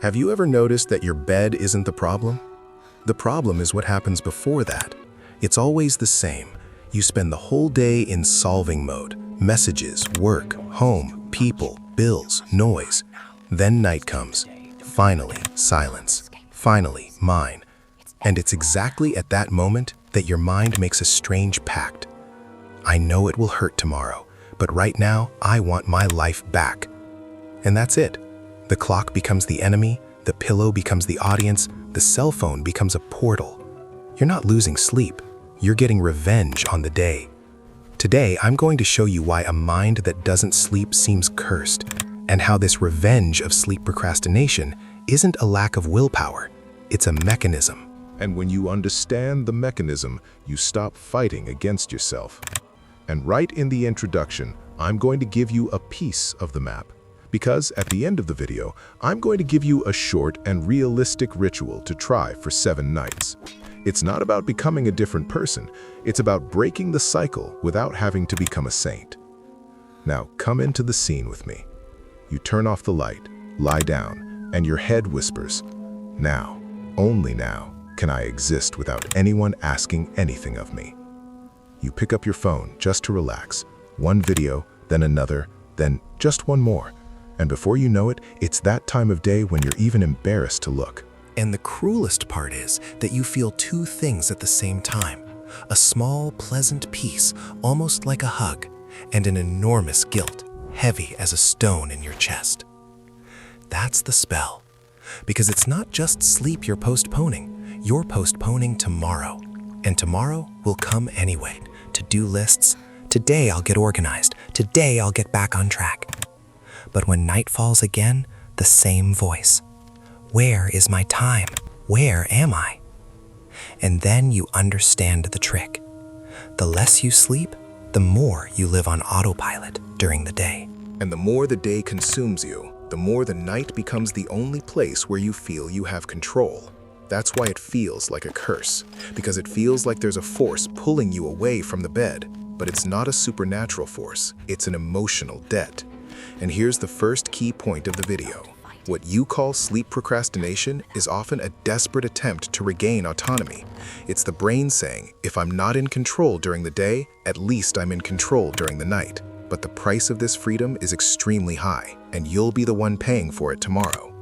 Have you ever noticed that your bed isn't the problem? The problem is what happens before that. It's always the same. You spend the whole day in solving mode. Messages, work, home, people, bills, noise. Then night comes. Finally, silence. Finally, mine. And it's exactly at that moment that your mind makes a strange pact. I know it will hurt tomorrow, but right now I want my life back. And that's it. The clock becomes the enemy, the pillow becomes the audience, the cell phone becomes a portal. You're not losing sleep, you're getting revenge on the day. Today, I'm going to show you why a mind that doesn't sleep seems cursed, and how this revenge of sleep procrastination isn't a lack of willpower, it's a mechanism. And when you understand the mechanism, you stop fighting against yourself. And right in the introduction, I'm going to give you a piece of the map. Because at the end of the video, I'm going to give you a short and realistic ritual to try for 7 nights. It's not about becoming a different person, it's about breaking the cycle without having to become a saint. Now come into the scene with me. You turn off the light, lie down, and your head whispers, "Now, only now, can I exist without anyone asking anything of me." You pick up your phone just to relax. One video, then another, then just one more. And before you know it, it's that time of day when you're even embarrassed to look. And the cruelest part is that you feel two things at the same time. A small, pleasant peace, almost like a hug, and an enormous guilt, heavy as a stone in your chest. That's the spell. Because it's not just sleep you're postponing tomorrow. And tomorrow will come anyway. To-do lists. Today I'll get organized. Today I'll get back on track. But when night falls again, the same voice. Where is my time? Where am I? And then you understand the trick. The less you sleep, the more you live on autopilot during the day. And the more the day consumes you, the more the night becomes the only place where you feel you have control. That's why it feels like a curse, because it feels like there's a force pulling you away from the bed. But it's not a supernatural force, it's an emotional debt. And here's the first key point of the video. What you call sleep procrastination is often a desperate attempt to regain autonomy. It's the brain saying, if I'm not in control during the day, at least I'm in control during the night. But the price of this freedom is extremely high, and you'll be the one paying for it tomorrow.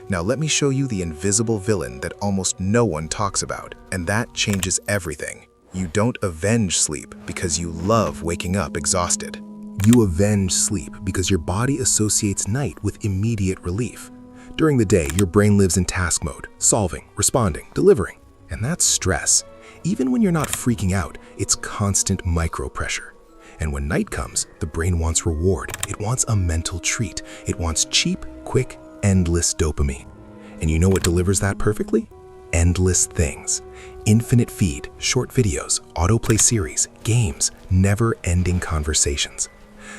Now let me show you the invisible villain that almost no one talks about, and that changes everything. You don't avenge sleep because you love waking up exhausted. You avenge sleep because your body associates night with immediate relief. During the day, your brain lives in task mode, solving, responding, delivering. And that's stress. Even when you're not freaking out, it's constant micro-pressure. And when night comes, the brain wants reward. It wants a mental treat. It wants cheap, quick, endless dopamine. And you know what delivers that perfectly? Endless things. Infinite feed, short videos, autoplay series, games, never-ending conversations.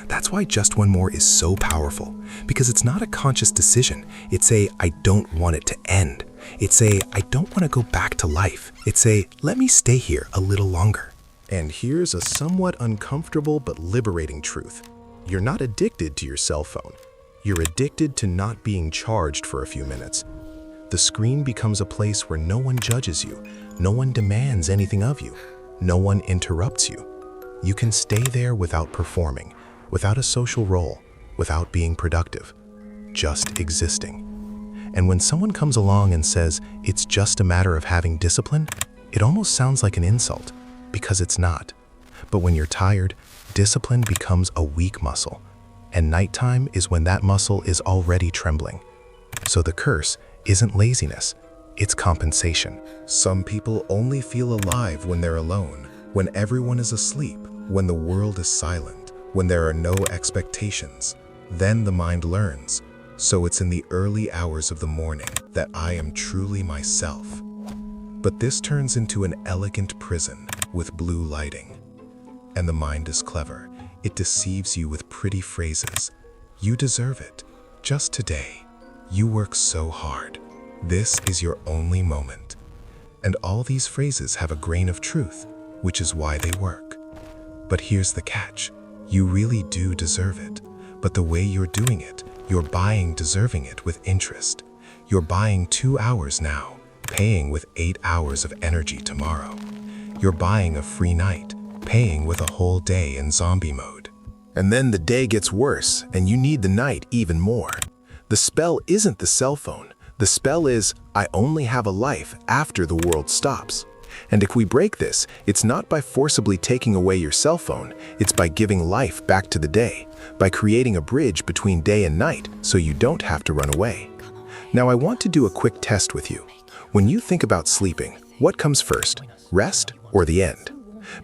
That's why Just One More is so powerful, because it's not a conscious decision. It's a, I don't want it to end. It's a, I don't want to go back to life. It's a, let me stay here a little longer. And here's a somewhat uncomfortable but liberating truth. You're not addicted to your cell phone. You're addicted to not being charged for a few minutes. The screen becomes a place where no one judges you, no one demands anything of you, no one interrupts you. You can stay there without performing, without a social role, without being productive, just existing. And when someone comes along and says it's just a matter of having discipline, it almost sounds like an insult, because it's not. But when you're tired, discipline becomes a weak muscle, and nighttime is when that muscle is already trembling. So the curse isn't laziness, it's compensation. Some people only feel alive when they're alone, when everyone is asleep, when the world is silent, when there are no expectations. Then the mind learns. So it's in the early hours of the morning that I am truly myself. But this turns into an elegant prison with blue lighting. And the mind is clever. It deceives you with pretty phrases. You deserve it. Just today. You work so hard. This is your only moment. And all these phrases have a grain of truth, which is why they work. But here's the catch. You really do deserve it. But the way you're doing it, you're buying deserving it with interest. You're buying 2 hours now, paying with 8 hours of energy tomorrow. You're buying a free night, paying with a whole day in zombie mode. And then the day gets worse, and you need the night even more. The spell isn't the cell phone. The spell is, I only have a life after the world stops. And if we break this, it's not by forcibly taking away your cell phone, it's by giving life back to the day, by creating a bridge between day and night so you don't have to run away. Now I want to do a quick test with you. When you think about sleeping, what comes first, rest or the end?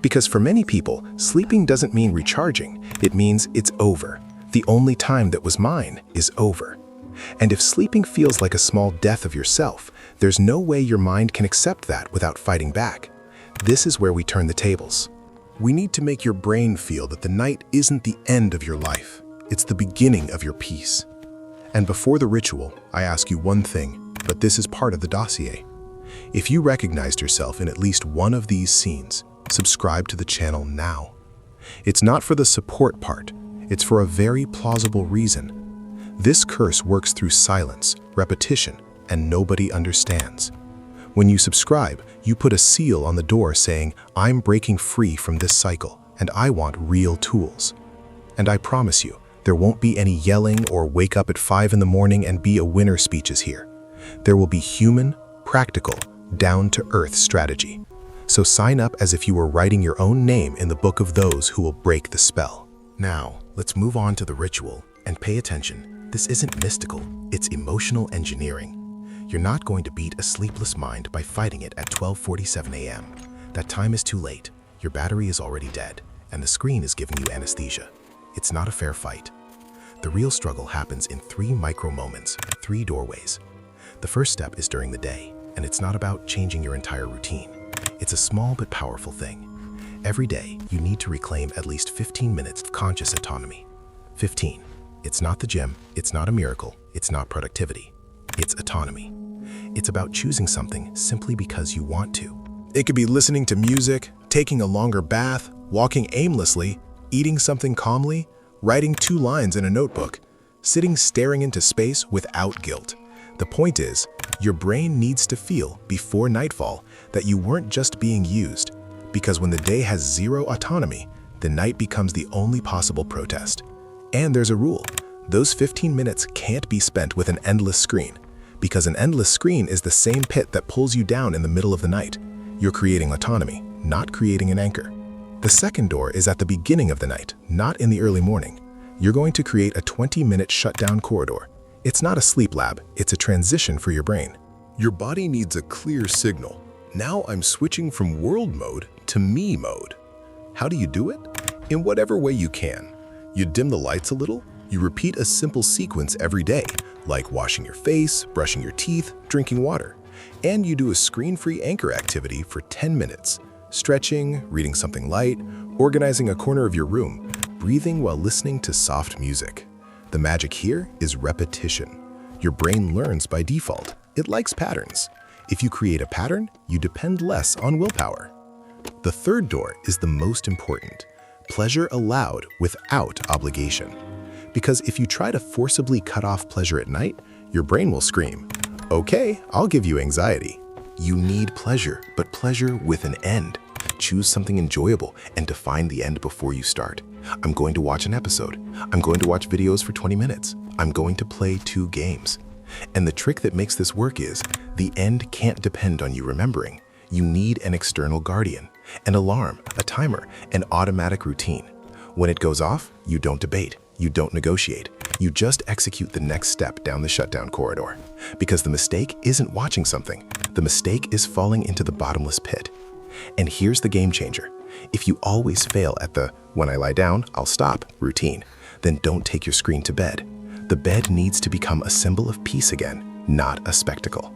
Because for many people, sleeping doesn't mean recharging, it means it's over. The only time that was mine is over. And if sleeping feels like a small death of yourself, there's no way your mind can accept that without fighting back. This is where we turn the tables. We need to make your brain feel that the night isn't the end of your life. It's the beginning of your peace. And before the ritual, I ask you one thing, but this is part of the dossier. If you recognized yourself in at least one of these scenes, subscribe to the channel now. It's not for the support part, it's for a very plausible reason. This curse works through silence, repetition, and nobody understands. When you subscribe, you put a seal on the door saying, I'm breaking free from this cycle, and I want real tools. And I promise you, there won't be any yelling or wake up at 5 in the morning and be a winner speeches here. There will be human, practical, down-to-earth strategy. So sign up as if you were writing your own name in the book of those who will break the spell. Now, let's move on to the ritual, and pay attention. This isn't mystical, it's emotional engineering. You're not going to beat a sleepless mind by fighting it at 12:47 a.m. That time is too late, your battery is already dead, and the screen is giving you anesthesia. It's not a fair fight. The real struggle happens in 3 micro moments, 3 doorways. The first step is during the day, and it's not about changing your entire routine. It's a small but powerful thing. Every day, you need to reclaim at least 15 minutes of conscious autonomy. 15. It's not the gym, it's not a miracle, it's not productivity. It's autonomy. It's about choosing something simply because you want to. It could be listening to music, taking a longer bath, walking aimlessly, eating something calmly, writing 2 lines in a notebook, sitting staring into space without guilt. The point is, your brain needs to feel before nightfall that you weren't just being used, because when the day has 0 autonomy, the night becomes the only possible protest. And there's a rule. Those 15 minutes can't be spent with an endless screen, because an endless screen is the same pit that pulls you down in the middle of the night. You're creating autonomy, not creating an anchor. The second door is at the beginning of the night, not in the early morning. You're going to create a 20-minute shutdown corridor. It's not a sleep lab, it's a transition for your brain. Your body needs a clear signal. Now I'm switching from world mode to me mode. How do you do it? In whatever way you can. You dim the lights a little, you repeat a simple sequence every day, like washing your face, brushing your teeth, drinking water. And you do a screen-free anchor activity for 10 minutes, stretching, reading something light, organizing a corner of your room, breathing while listening to soft music. The magic here is repetition. Your brain learns by default. It likes patterns. If you create a pattern, you depend less on willpower. The third door is the most important. Pleasure allowed without obligation. Because if you try to forcibly cut off pleasure at night, your brain will scream, okay, I'll give you anxiety. You need pleasure, but pleasure with an end. Choose something enjoyable and define the end before you start. I'm going to watch an episode. I'm going to watch videos for 20 minutes. I'm going to play 2 games. And the trick that makes this work is, the end can't depend on you remembering. You need an external guardian, an alarm, a timer, an automatic routine. When it goes off, you don't debate, you don't negotiate. You just execute the next step down the shutdown corridor. Because the mistake isn't watching something. The mistake is falling into the bottomless pit. And here's the game changer. If you always fail at the when I lie down, I'll stop routine, then don't take your screen to bed. The bed needs to become a symbol of peace again, not a spectacle.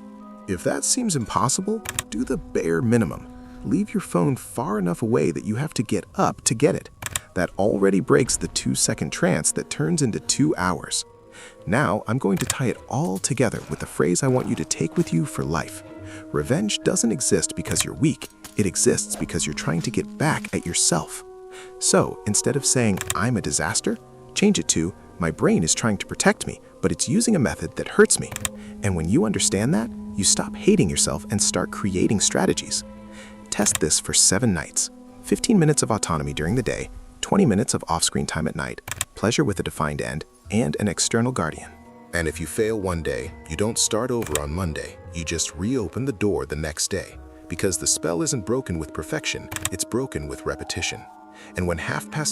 If that seems impossible, do the bare minimum. Leave your phone far enough away that you have to get up to get it. That already breaks the 2-second trance that turns into 2 hours. Now, I'm going to tie it all together with the phrase I want you to take with you for life. Revenge doesn't exist because you're weak. It exists because you're trying to get back at yourself. So, instead of saying, I'm a disaster, change it to, My brain is trying to protect me, but it's using a method that hurts me. And when you understand that, you stop hating yourself and start creating strategies. Test this for 7 nights. 15 minutes of autonomy during the day, 20 minutes of off-screen time at night, pleasure with a defined end, and an external guardian. And if you fail one day, you don't start over on Monday. You just reopen the door the next day. Because the spell isn't broken with perfection, it's broken with repetition. And when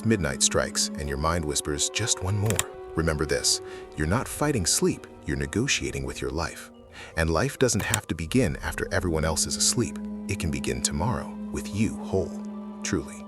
midnight strikes and your mind whispers just one more, remember this: you're not fighting sleep, you're negotiating with your life. And life doesn't have to begin after everyone else is asleep. It can begin tomorrow with you whole, truly.